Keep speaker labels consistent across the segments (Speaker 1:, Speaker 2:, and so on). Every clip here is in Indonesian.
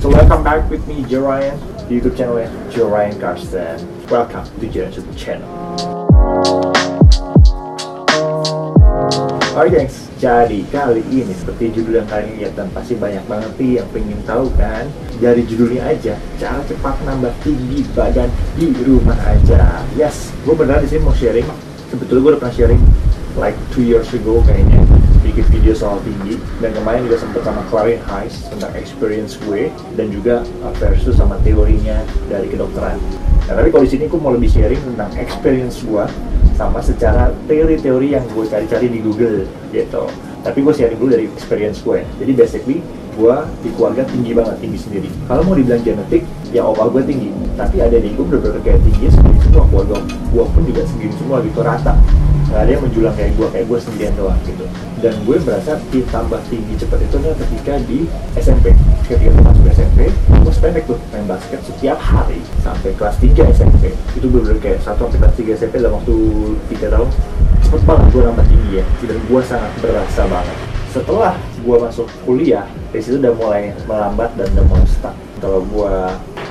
Speaker 1: So welcome back with me, Joe Ryan, di YouTube channelnya Joe Ryan Carsten. Welcome to Joe YouTube channel. Alright gengs, jadi kali ini seperti judul yang kalian lihat dan pasti banyak banget nih yang pengen tahu kan. Dari judulnya aja, cara cepat nambah tinggi badan di rumah aja. Yes, gue beneran di sini mau sharing. Sebetulnya gue udah pernah sharing like 2 years ago kayaknya, bikin video soal tinggi, dan kemarin juga sempet sama Clarence Hayes tentang experience gue dan juga versus sama teorinya dari kedokteran. Nah tapi kalau di sini gue mau lebih sharing tentang experience gue sama secara teori-teori yang gue cari-cari di Google gitu. Tapi gue sharing dulu dari experience gue. Jadi basically gue di keluarga tinggi banget, tinggi sendiri. Kalau mau dibilang genetik, ya opa gue tinggi. Tapi ada di gue bener-bener kayak tinggi segini semua. Keluarga gue pun juga segini semua gitu, rata. Nggak ada yang menjulang kayak gue sendirian doang gitu. Dan gue merasa ditambah tinggi cepat itu adalah ketika di SMP. Ketika gue masuk SMP, gue pendek tuh main basket setiap hari sampai kelas 3 SMP. Itu bener-bener kayak 1 sampai kelas 3 SMP dalam waktu 3 tahun. Cepet banget gue nambah tinggi ya. Dan gue sangat berasa banget. Setelah gue masuk kuliah, dari situ udah mulai melambat dan udah mulai stuck. Kalau gue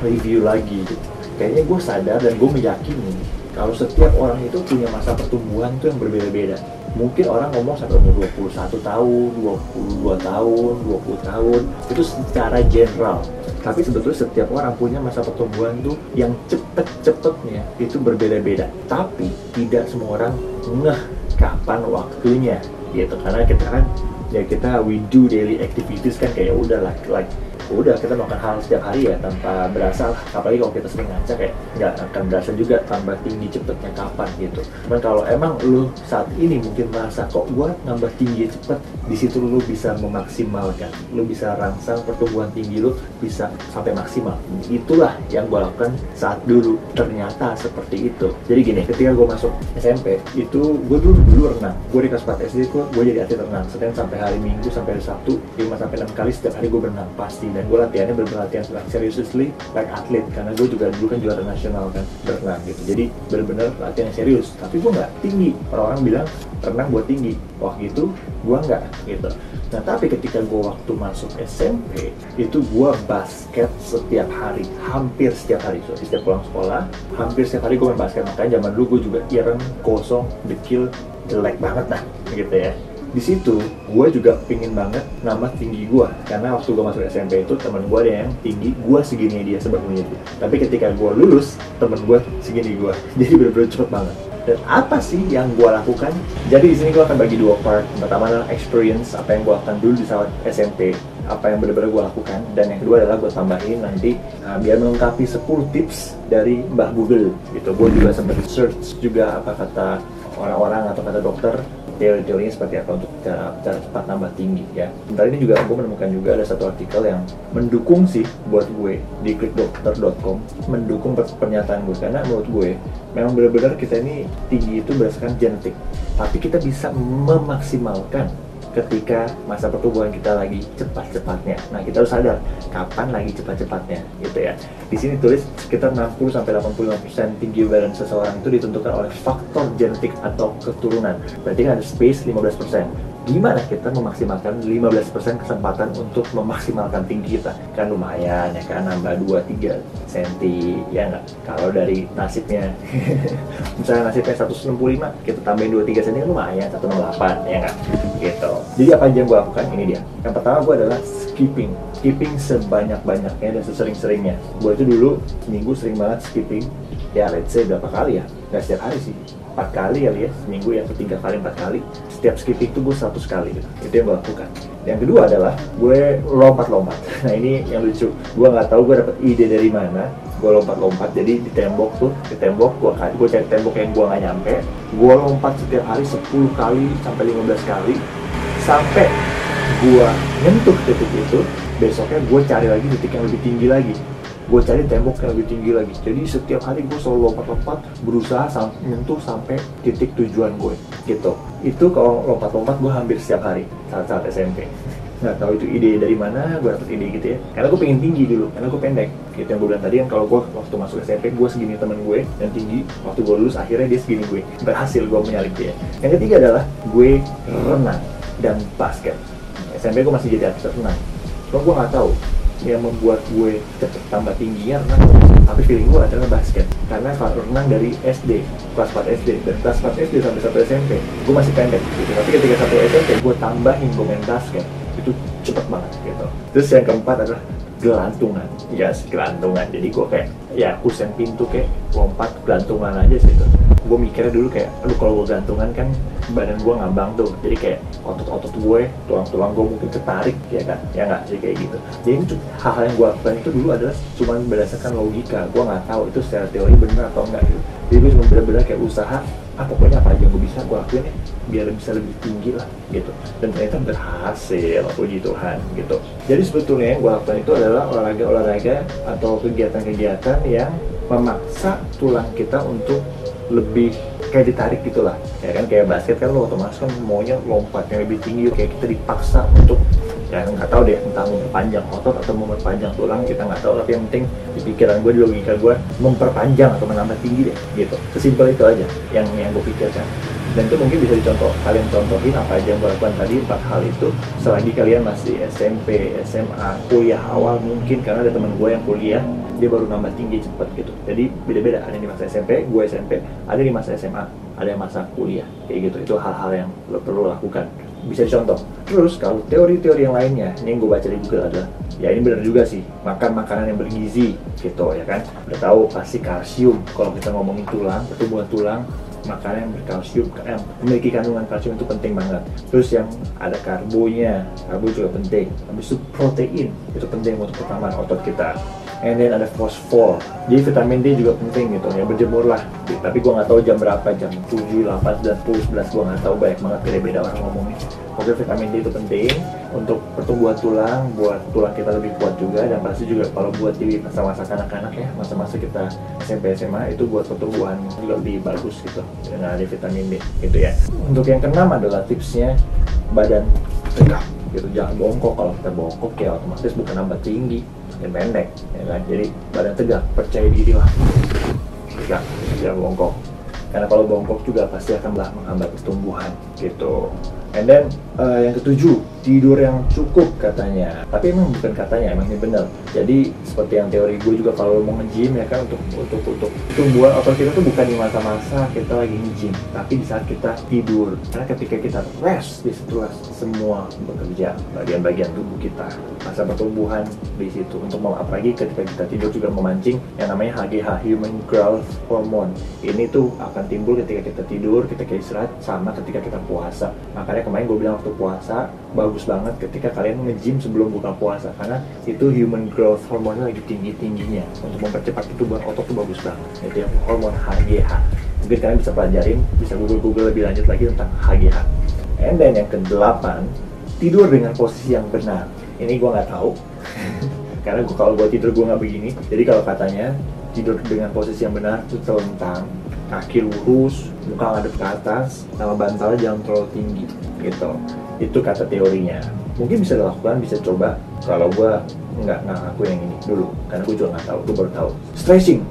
Speaker 1: review lagi gitu, kayaknya gue sadar dan gue meyakini kalau setiap orang itu punya masa pertumbuhan tuh yang berbeda-beda. Mungkin orang ngomong sampai umur 21 tahun, 22 tahun, 20 tahun, itu secara general. Tapi sebetulnya setiap orang punya masa pertumbuhan tuh yang cepet-cepetnya itu berbeda-beda. Tapi tidak semua orang ngeh kapan waktunya gitu. Karena kita kan, ya kita we do daily activities kan, kayak udah like udah kita melakukan hal setiap hari ya tanpa berasa lah. Apalagi kalau kita sering ngaca kayak nggak akan berasa juga tambah tinggi cepetnya kapan gitu. Cuman kalau emang lu saat ini mungkin merasa kok gua nambah tinggi cepet, di situ lu bisa memaksimalkan, lu bisa rangsang pertumbuhan tinggi lu bisa sampai maksimal. Itulah yang gua lakukan saat dulu, ternyata seperti itu. Jadi gini, ketika gua masuk SMP itu gua dulu renang. Gua di kelas 4 SD gua jadi atlet renang. Senin sampai hari Minggu sampai hari Sabtu 5 sampai 6 kali setiap hari gua berenang pasti. Dan gue latihannya bener-bener seriously like atlet, karena gue juga dulu kan juara nasional kan berenang gitu. Jadi bener-bener latihan yang serius. Tapi gue nggak tinggi. Orang-orang bilang renang buat tinggi. Wah gitu, gue nggak gitu. Nah tapi ketika gue waktu masuk SMP itu gue basket setiap hari, hampir setiap hari. So, setiap pulang sekolah, hampir setiap hari gue main basket. Makanya zaman dulu gue juga ireng, kosong, dekil, jelek banget lah gitu ya. Di situ gue juga pingin banget nambah tinggi gue, karena waktu gue masuk SMP itu temen gue ada yang tinggi gue segini dia sebagainya itu. Tapi ketika gue lulus temen gue segini gue, jadi bener-bener cepet banget. Dan apa sih yang gue lakukan? Jadi di sini gue akan bagi 2 part. Pertama adalah experience, apa yang gue lakukan dulu di saat SMP, apa yang bener-bener gue lakukan, dan yang kedua adalah gue tambahin nanti biar melengkapi 10 tips dari Mbah Google gitu. Gue juga sempat search juga apa kata orang-orang atau kata dokter, teori-teorinya seperti apa untuk cara cepat nambah tinggi ya. Sebentar ini juga gue menemukan juga ada satu artikel yang mendukung sih buat gue di klikdokter.com, mendukung pernyataan gue, karena menurut gue memang benar-benar kita ini tinggi itu berdasarkan genetik, tapi kita bisa memaksimalkan ketika masa pertumbuhan kita lagi cepat-cepatnya. Nah, kita harus sadar kapan lagi cepat-cepatnya gitu ya. Di sini tulis sekitar 60-85% tinggi badan seseorang itu ditentukan oleh faktor genetik atau keturunan. Berarti kan ada space 15%. Gimana kita memaksimalkan 15% kesempatan untuk memaksimalkan tinggi kita? Kan lumayan ya kan, nambah 2-3 cm ya nggak? Kalau dari nasibnya misalnya nasibnya 165, kita tambahin 2-3 cm lumayan, 168 ya nggak? Gitu. Jadi apa aja yang gue lakukan? Ini dia. Yang pertama gue adalah skipping sebanyak-banyaknya dan sesering-seringnya. Gue itu dulu seminggu sering banget skipping, ya let's say berapa kali ya, nggak setiap hari sih, 4 kali kali ya seminggu ya, atau 3 kali 4 kali. Setiap skipping itu gue 100 kali gitu. Itu yang gue lakukan. Yang kedua adalah gue lompat-lompat. Nah ini yang lucu, gue nggak tahu gue dapet ide dari mana. Gue lompat-lompat, jadi di tembok gue cari tembok yang gue nggak nyampe, gue lompat setiap hari 10 kali sampai 15 kali sampai gue nyentuh titik itu. Besoknya gue cari lagi titik yang lebih tinggi lagi, gue cari tembok yang lebih tinggi lagi. Jadi setiap hari gue selalu lompat-lompat, berusaha nyentuh sampai titik tujuan gue gitu. Itu kalau lompat-lompat gue hampir setiap hari saat SMP. Nggak tahu itu ide dari mana gue dapet ide gitu ya, karena gue pengen tinggi dulu, karena gue pendek gitu. Yang gue bilang tadi kan, kalau gue waktu masuk SMP gue segini temen gue yang tinggi, waktu gue lulus akhirnya dia segini gue, berhasil gue menyalip dia. Yang ketiga adalah gue renang dan basket. SMP gue masih jadi atlet renang, cuma gue nggak tahu yang membuat gue cepet tambah tingginya renang, tapi feeling gue adalah basket. Karena kalau renang dari SD, kelas 4 SD, dan kelas 4 SD sampai 1 SMP gue masih pendek gitu, tapi ketika 1 SMP gue tambahin gue main basket, itu cepet banget gitu. Terus yang keempat adalah gelantungan. Yes, gelantungan. Jadi gue kayak ya kusen pintu kayak lompat gelantungan aja sih itu. Gue mikirnya dulu kayak, aduh kalau gue gelantungan kan badan gue ngambang tuh, jadi kayak otot-otot gue, tulang-tulang gue mungkin ketarik, ya kan? Ya nggak sih kayak gitu. Jadi itu hal-hal yang gue lakukan itu dulu adalah cuma berdasarkan logika. Gue nggak tahu itu secara teori benar atau enggak gitu. Jadi gue cuma benar-benar kayak usaha, pokoknya apa aja yang gue bisa gue lakuin ya, biar bisa lebih tinggi lah gitu. Dan ternyata berhasil, puji Tuhan gitu. Jadi sebetulnya yang gue lakukan itu adalah olahraga atau kegiatan-kegiatan yang memaksa tulang kita untuk lebih kayak ditarik gitulah, ya kan? Kayak basket kan lo otomatis kan maunya lompat yang lebih tinggi, kayak kita dipaksa untuk, ya nggak tahu deh, entah memperpanjang otot atau memperpanjang tulang, kita nggak tahu, tapi yang penting di pikiran gue, di logika gue, memperpanjang atau menambah tinggi deh gitu. Sesimpel itu aja yang gue pikirkan. Dan itu mungkin bisa dicontoh, kalian contohin apa aja yang gue lakukan tadi, 4 hal itu selagi kalian masih SMP, SMA, kuliah awal mungkin, karena ada teman gue yang kuliah dia baru nambah tinggi cepat gitu. Jadi beda-beda, ada yang di masa SMP, gue SMP, ada di masa SMA, ada yang masa kuliah kayak gitu. Itu hal-hal yang lo perlu lakukan, bisa dicontoh. Terus kalau teori-teori yang lainnya, ini yang gue baca di Google adalah, ya ini benar juga sih, makan makanan yang bergizi gitu ya kan. Udah tahu pasti kalsium, kalau kita ngomongin tulang, pertumbuhan tulang, makanan yang berkalsium, memiliki kandungan kalsium itu penting banget. Terus yang ada karbonya, karbo juga penting. Habis itu protein, itu penting untuk pertambahan otot kita. And then ada fosfor, jadi vitamin D juga penting gitu, ya berjemur lah. Tapi gue nggak tahu jam berapa, jam 7, 8, 9, 10, 11, gue nggak tahu, banyak banget beda-beda orang ngomongnya. Oke, vitamin D itu penting untuk pertumbuhan tulang, buat tulang kita lebih kuat juga, dan pasti juga kalau buat di masa-masa kanak-kanak ya, masa-masa kita SMP SMA itu buat pertumbuhan juga lebih bagus gitu dengan ada vitamin D gitu ya. Untuk yang keenam adalah tipsnya badan tegak gitu, jangan bongkok. Kalau kita bongkok ya otomatis bukan nambah tinggi, makin pendek ya kan. Jadi badan tegak, percaya diri lah, tegak, jangan bongkok. Karena kalau bongkok juga pasti akan menghambat pertumbuhan gitu. And then yang ketujuh, tidur yang cukup katanya. Tapi emang bukan katanya, emang ini benar. Jadi seperti yang teori gue juga, kalau mau nge-gym ya kan, untuk pertumbuhan otot kita tuh bukan di masa-masa kita lagi nge-gym, tapi di saat kita tidur. Karena ketika kita rest, disitulah semua bekerja, bagian-bagian tubuh kita, masa pertumbuhan di situ. Untuk apalagi ketika kita tidur juga memancing yang namanya HGH, Human Growth Hormone. Ini tuh akan timbul ketika kita tidur, ketika istirahat, sama ketika kita puasa. Makanya kemarin gue bilang waktu puasa bagus banget ketika kalian nge-gym sebelum buka puasa, karena itu human growth hormonnya lagi tinggi-tingginya. Untuk mempercepat pertumbuhan otot itu bagus banget. Itu yang hormon HGH. Mungkin kalian bisa pelajarin, bisa google lebih lanjut lagi tentang HGH. And then yang ke-8, tidur dengan posisi yang benar. Ini gue nggak tahu karena kalau gue tidur gue nggak begini. Jadi kalau katanya tidur dengan posisi yang benar itu telentang, kaki lurus, muka ngadep ke atas, sama bantalnya jangan terlalu tinggi gitu. Itu kata teorinya. Mungkin bisa dilakukan, bisa coba. Kalau gue nggak ngaku yang ini dulu, karena gue juga nggak tahu, gue baru tahu. Stretching,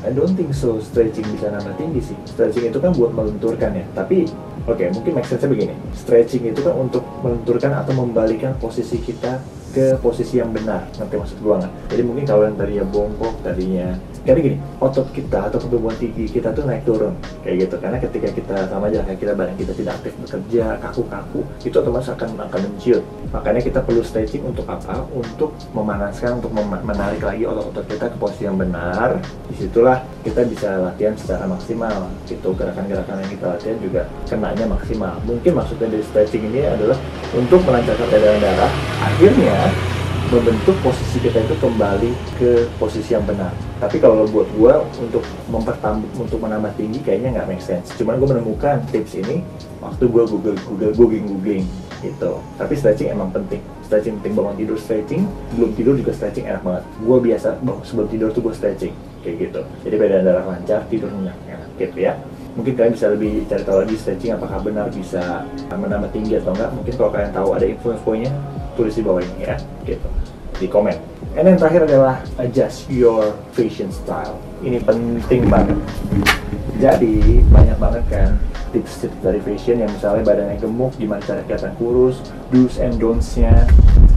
Speaker 1: I don't think so. Stretching bisa nambah tinggi sih. Stretching itu kan buat melenturkan ya. Tapi oke, mungkin make sense-nya begini. Stretching itu kan untuk melenturkan atau membalikan posisi kita ke posisi yang benar. Ngerti maksud gue nggak? Jadi mungkin kalau yang tadinya bongkok, tadinya karena gini, otot kita atau pertumbuhan tinggi kita tuh naik turun kayak gitu. Karena ketika kita sama aja kayak kita, badan kita tidak aktif bekerja, kaku-kaku, itu otomatis akan menciut. Makanya kita perlu stretching untuk apa? Untuk memanaskan, untuk menarik lagi otot-otot kita ke posisi yang benar. Disitulah kita bisa latihan secara maksimal gitu. Gerakan-gerakan yang kita latihan juga kenanya maksimal. Mungkin maksudnya dari stretching ini adalah untuk melancarkan peredaran darah, akhirnya membentuk posisi kita itu kembali ke posisi yang benar. Tapi kalau buat gue untuk menambah tinggi kayaknya nggak make sense. Cuman gue menemukan tips ini waktu gue googling gitu. Tapi stretching emang penting. Stretching penting, bangun tidur stretching, belum tidur juga stretching enak banget. Gue biasa sebelum tidur tuh gue stretching kayak gitu. Jadi peredaran darah lancar, tidur nyenyak enak gitu ya. Mungkin kalian bisa lebih cari tahu lagi stretching apakah benar bisa menambah tinggi atau enggak. Mungkin kalau kalian tahu ada info-infonya, tulis di bawah ini ya, gitu, di komen. And yang terakhir adalah adjust your fashion style. Ini penting banget. Jadi banyak banget kan tips-tips dari fashion yang misalnya badannya gemuk, gimana cara kelihatan kurus, do's and don'ts-nya.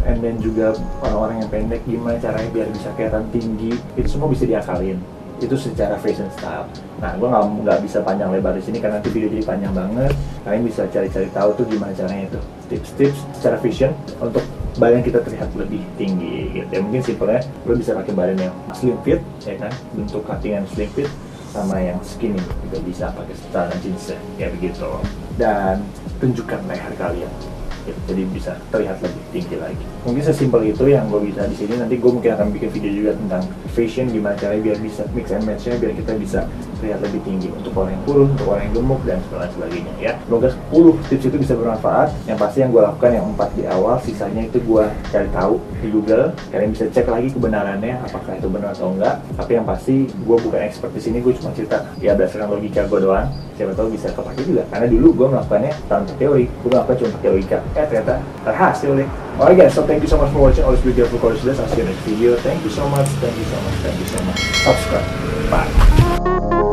Speaker 1: and then juga orang-orang yang pendek gimana caranya biar bisa kelihatan tinggi, itu semua bisa diakalin. Itu secara fashion style. Nah, gue nggak bisa panjang lebar di sini karena nanti video jadi panjang banget. Kalian bisa cari-cari tahu tuh gimana caranya itu, tips-tips secara fashion untuk badan kita terlihat lebih tinggi gitu ya. Mungkin simpelnya lo bisa pakai badan yang slim fit ya kan, bentuk cuttingan slim fit, sama yang skinny juga bisa pakai celana jeans ya begitu. Dan tunjukkan leher kalian gitu, jadi bisa terlihat lebih tinggi lagi. Mungkin sesimpel itu yang gue bisa di sini. Nanti gue mungkin akan bikin video juga tentang fashion, gimana caranya biar bisa mix and match-nya biar kita bisa terlihat lebih tinggi untuk orang yang kurus, untuk orang yang gemuk, dan sebagainya ya. Semoga 10 tips itu bisa bermanfaat. Yang pasti yang gue lakukan yang 4 di awal, sisanya itu gue cari tahu di Google. Kalian bisa cek lagi kebenarannya, apakah itu benar atau enggak. Tapi yang pasti gue bukan expert di sini, gue cuma cerita ya berdasarkan logika gue doang. Siapa tahu bisa kepake juga, karena dulu gue melakukannya tanpa teori, gue melakukan cuma pakai logika. Ternyata berhasil deh. Alright guys, so thank you so much for watching. Always be careful, courage less. I'll see you next video. Thank you so much, thank you so much, thank you so much. Subscribe. Bye.